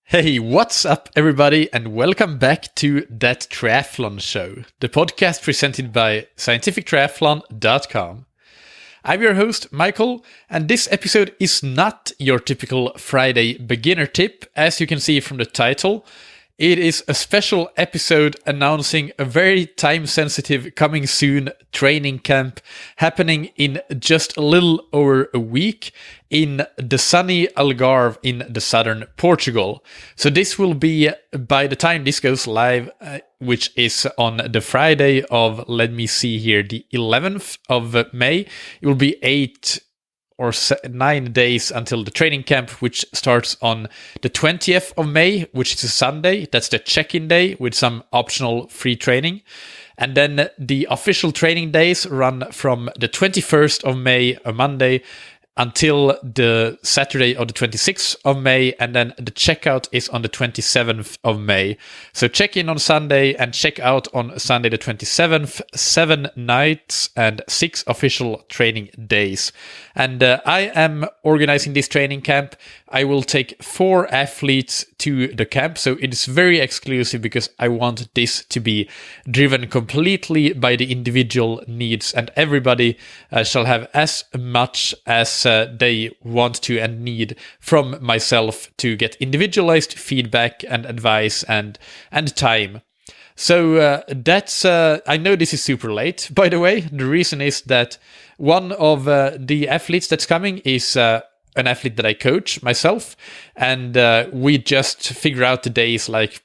Hey, what's up, everybody, and welcome back to That Triathlon Show, the podcast presented by scientifictriathlon.com. I'm your host, Michael, and this episode is not your typical Friday beginner tip, as you can see from the title. It is a special episode announcing a very time-sensitive coming soon training camp happening in just a little over a week in the sunny Algarve in the southern Portugal. So this will be, by the time this goes live, which is on the Friday of, let me see here, the 11th of May, it will be 8 or 9 days until the training camp, which starts on the 20th of May, which is a Sunday. That's the check-in day with some optional free training. And then the official training days run from the 21st of May, a Monday, until the Saturday of the 26th of May, and then the checkout is on the 27th of May. So check in on Sunday and check out on Sunday the 27th, 7 nights and 6 official training days. And I am organizing this training camp. I will take 4 athletes to the camp, so it is very exclusive because I want this to be driven completely by the individual needs, and everybody shall have as much as they want to and need from myself to get individualized feedback and advice and time. So that's, I know this is super late, by the way. The reason is that one of the athletes that's coming is an athlete that I coach myself, and we just figure out the days like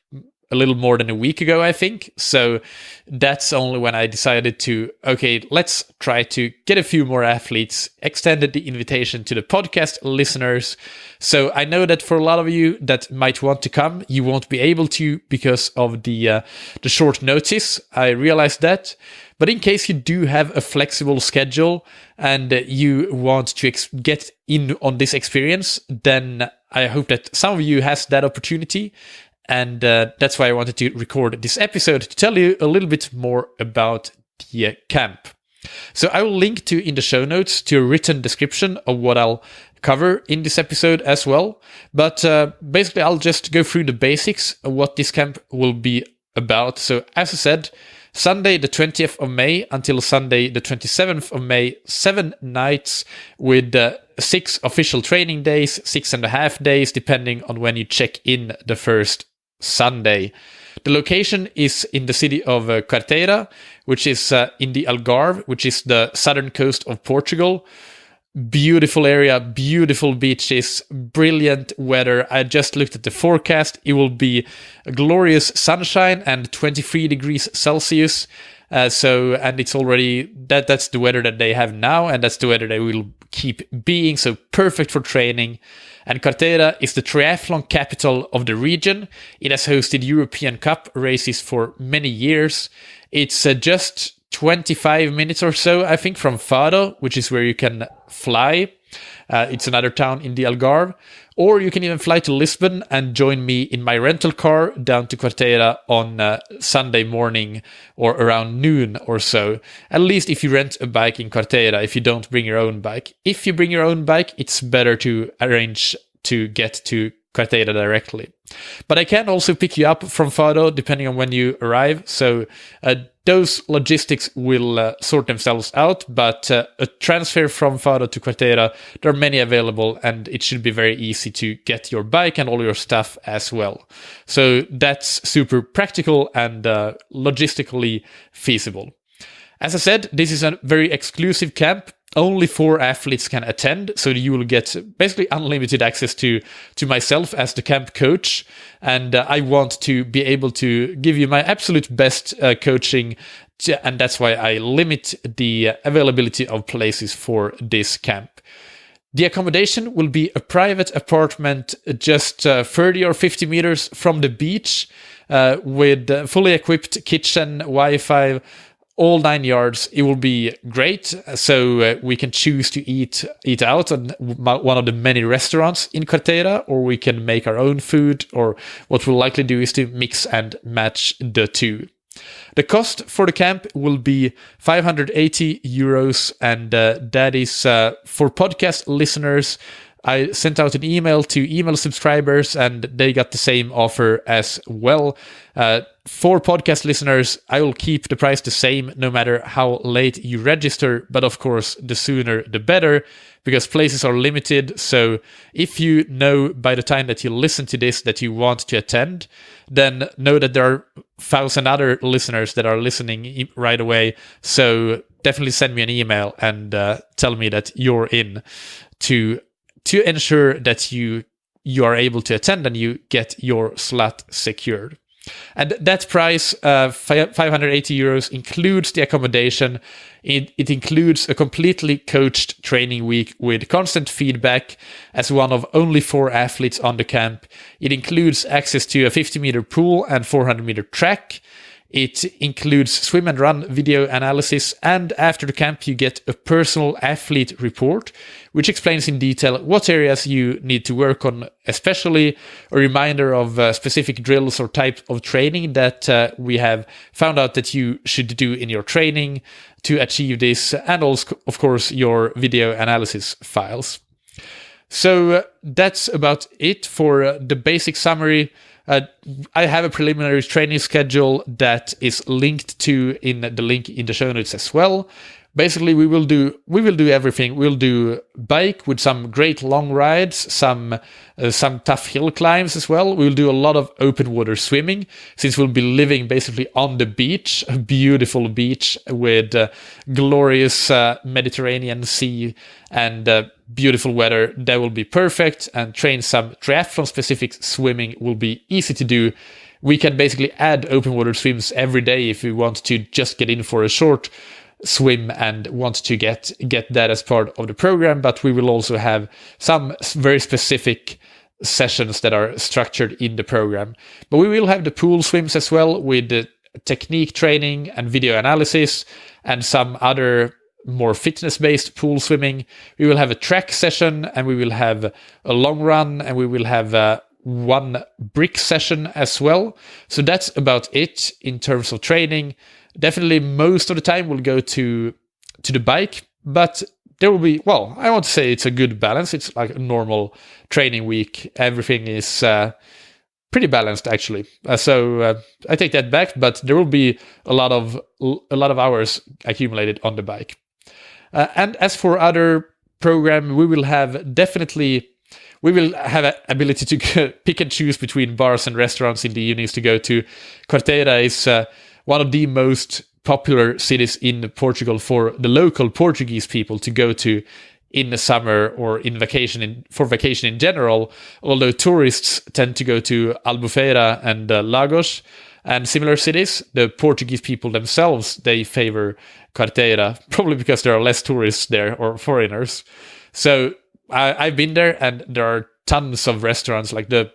a little more than a week ago, I think. So that's only when I decided to, okay, let's try to get a few more athletes, extended the invitation to the podcast listeners. So I know that for a lot of you that might want to come, you won't be able to because of the short notice. I realize that. But in case you do have a flexible schedule and you want to get in on this experience, then I hope that some of you has that opportunity. And that's why I wanted to record this episode to tell you a little bit more about the camp. So I will link to in the show notes to a written description of what I'll cover in this episode as well. But basically, I'll just go through the basics of what this camp will be about. So as I said, Sunday the 20th of May until Sunday the 27th of May, 7 nights with 6 official training days, 6.5 days, depending on when you check in the first Sunday. The location is in the city of Quarteira, which is in the Algarve, which is the southern coast of Portugal. Beautiful area, beautiful beaches, brilliant weather. I just looked at the forecast. It will be a glorious sunshine and 23 degrees Celsius. And it's already, that's the weather that they have now, and that's the weather they will keep being. So perfect for training. And Quarteira is the triathlon capital of the region. It has hosted European Cup races for many years. It's just 25 minutes or so, I think, from Faro, which is where you can fly. It's another town in the Algarve. Or you can even fly to Lisbon and join me in my rental car down to Quarteira on Sunday morning or around noon or so. At least if you rent a bike in Quarteira, if you don't bring your own bike. If you bring your own bike, it's better to arrange to get to Quarteira directly. But I can also pick you up from Faro depending on when you arrive. So those logistics will sort themselves out. But a transfer from Faro to Quarteira, there are many available, and it should be very easy to get your bike and all your stuff as well. So that's super practical and logistically feasible. As I said, this is a very exclusive camp. Only 4 athletes can attend, so you will get basically unlimited access to myself as the camp coach. And I want to be able to give you my absolute best coaching, and that's why I limit the availability of places for this camp. The accommodation will be a private apartment just 30 or 50 meters from the beach with fully equipped kitchen, Wi-Fi, all 9 yards. It will be great. So we can choose to eat out on one of the many restaurants in Quarteira, or we can make our own food, or what we'll likely do is to mix and match the two. The cost for the camp will be 580 euros, and that is for podcast listeners I sent out an email to email subscribers, and they got the same offer as well. For podcast listeners, I will keep the price the same no matter how late you register, but of course, the sooner the better, because places are limited. So if you know by the time that you listen to this that you want to attend, then know that there are 1,000 other listeners that are listening right away. So definitely send me an email and tell me that you're in to ensure that you are able to attend and you get your slot secured. And that price, 580 euros, includes the accommodation. It includes a completely coached training week with constant feedback as one of only 4 athletes on the camp. It includes access to a 50-meter pool and 400-meter track. It includes swim and run video analysis, and after the camp you get a personal athlete report, which explains in detail what areas you need to work on, especially a reminder of specific drills or type of training that we have found out that you should do in your training to achieve this, and also, of course, your video analysis files. So that's about it for the basic summary. I have a preliminary training schedule that is linked to in the link in the show notes as well. Basically, we will do everything. We'll do bike with some great long rides, some tough hill climbs as well. We'll do a lot of open water swimming, since we'll be living basically on the beach, a beautiful beach with glorious Mediterranean Sea and beautiful weather. That will be perfect. And train some triathlon-specific swimming will be easy to do. We can basically add open water swims every day if we want to just get in for a short swim and want to get that as part of the program, but we will also have some very specific sessions that are structured in the program. But we will have the pool swims as well, with the technique training and video analysis and some other more fitness-based pool swimming. We will have a track session, and we will have a long run, and we will have one brick session as well. So that's about it in terms of training. Definitely most of the time we'll go to the bike, but there will be, well, I want to say it's a good balance. It's like a normal training week. Everything is pretty balanced, actually. So I take that back, but there will be a lot of hours accumulated on the bike. And as for other program, we will have an ability to pick and choose between bars and restaurants in the evenings to go to. Quarteira is one of the most popular cities in Portugal for the local Portuguese people to go to in the summer or for vacation in general, although tourists tend to go to Albufeira and Lagos and similar cities. The Portuguese people themselves, they favor Quarteira, probably because there are less tourists there or foreigners. So I've been there, and there are tons of restaurants. Like the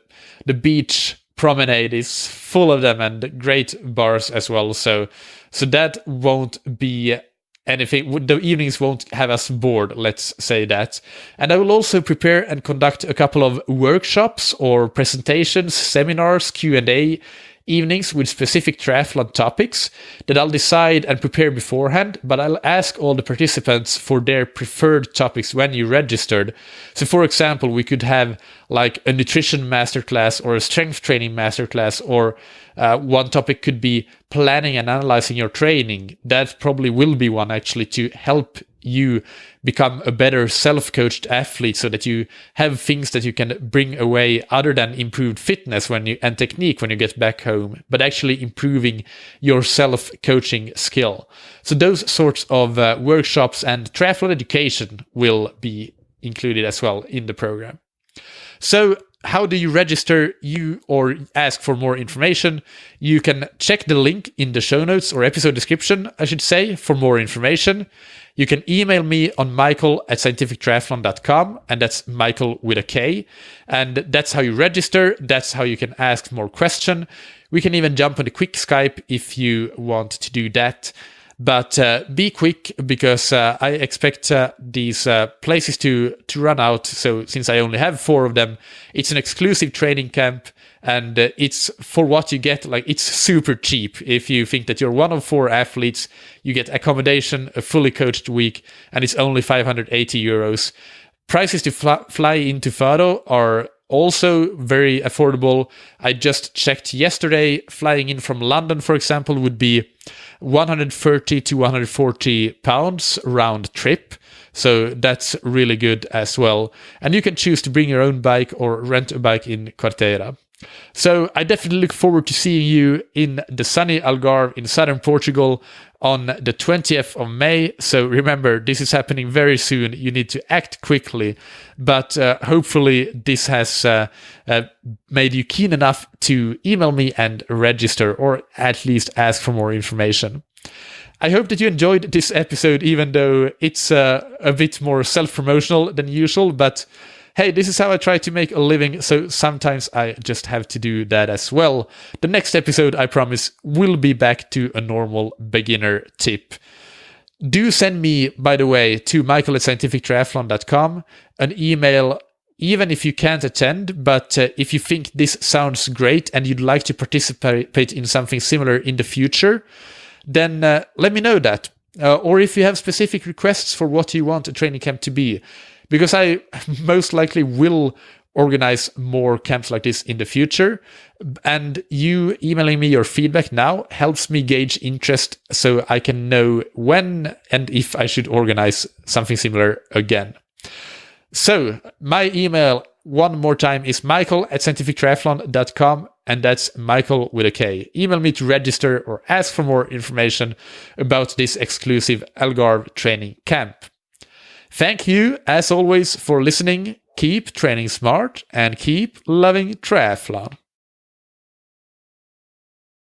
beach promenade is full of them, and great bars as well. So that won't be anything. The evenings won't have us bored, let's say that. And I will also prepare and conduct a couple of workshops or presentations, seminars, Q&A evenings with specific triathlon topics that I'll decide and prepare beforehand, but I'll ask all the participants for their preferred topics when you registered. So for example, we could have like a nutrition masterclass or a strength training masterclass, or one topic could be planning and analyzing your training. That probably will be one, actually, to help you become a better self-coached athlete, so that you have things that you can bring away other than improved fitness and technique when you get back home, but actually improving your self-coaching skill. So those sorts of workshops and triathlon education will be included as well in the program. So how do you register or ask for more information? You can check the link in the show notes, or episode description, I should say, for more information. You can email me on michael@scientifictriathlon.com, and that's Michael with a K. And that's how you register. That's how you can ask more questions. We can even jump on a quick Skype if you want to do that. But be quick, because I expect these places to run out. So since I only have 4 of them, it's an exclusive training camp, and it's for what you get. Like, it's super cheap. If you think that you're one of 4 athletes, you get accommodation, a fully coached week, and it's only 580 euros. Prices to fly into Faro are also very affordable. I just checked yesterday. Flying in from London, for example, would be 130 to 140 pounds round trip. So that's really good as well. And you can choose to bring your own bike or rent a bike in Quarteira. So I definitely look forward to seeing you in the sunny Algarve in southern Portugal on the 20th of May. So remember, this is happening very soon. You need to act quickly. But hopefully this has made you keen enough to email me and register, or at least ask for more information. I hope that you enjoyed this episode, even though it's a bit more self-promotional than usual. But hey, this is how I try to make a living, so sometimes I just have to do that as well. The next episode, I promise, will be back to a normal beginner tip. Do send me, by the way, to michael@scientifictriathlon.com an email, even if you can't attend, but if you think this sounds great and you'd like to participate in something similar in the future, then let me know that. Or if you have specific requests for what you want a training camp to be, because I most likely will organize more camps like this in the future. And you emailing me your feedback now helps me gauge interest so I can know when and if I should organize something similar again. So my email one more time is michael@scientifictriathlon.com, and that's Michael with a K. Email me to register or ask for more information about this exclusive Algarve training camp. Thank you, as always, for listening. Keep training smart and keep loving triathlon.